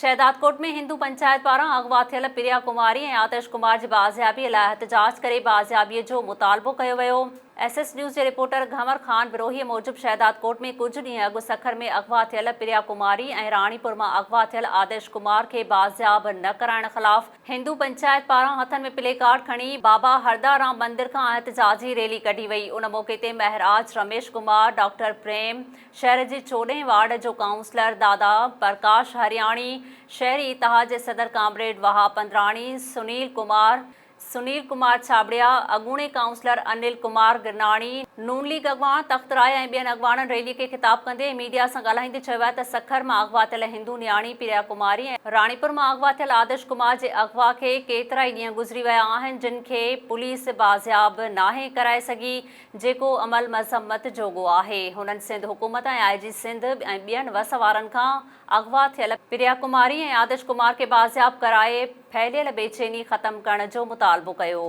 शहदादकोट में हिंदू पंचायत पारां अगवा थियल प्रिया कुमारी ऐं आतिश कुमार जी बाज़ियाबीअ लाइ एहतजाज करे बाज़ियाबीअ जो मुतालबो कयो वियो। SS न्यूज़ जे रिपोर्टर घमर खान बिरोही मूजिबि शहदादकोट में कुछ ॾींहं अॻु सखर में अगवा थियल प्रिया कुमारी ऐं राणीपुर मां अगवा थियल आतिश कुमार खे बाज़ियाब न कराइण ख़िलाफ़ हिंदू पंचायत पारां हथनि में प्ले कार्ड खणी बाबा हरदाराम मंदिर खां एहतजाजी रैली कढी वई। उन मौक़े ते महराज रमेश कुमार, डॉक्टर प्रेम, शहर जे 14 वार्ड जो काउंसलर दादा प्रकाश हरियाणी, शहरी इतिहाद जे सदर कामरेड वहाब पंद्राणी, सुनील कुमार छाबड़िया, अगूणे काउंसलर अनिल कुमार गिरनाणी, नून लीग अगवान तख्तराय ऐं ॿियनि अगवाननि रैली खे ख़िताब कंदे मीडिया सां ॻाल्हाईंदे चयो आहे त सखर मां अगवा थियल हिंदू न्याणी प्रिया कुमारी ऐं राणीपुर मां अगवा थियल आतिश कुमार जे अगवा खे केतिरा ई ॾींहं गुज़री विया आहिनि, जिन खे पुलिस बाज़ियाब नाहे कराए सघी, जेको अमल मज़म्मत जोॻो आहे। हुननि सिंध हुकूमत ऐं IG सिंध ऐं ॿियनि वस वारनि खां अगवा थियल प्रिया कुमारी ऐं आतिश कुमार खे बाज़ियाब कराए फैलियल बेचैनी ख़त्म करण जो मुतालबो कयो।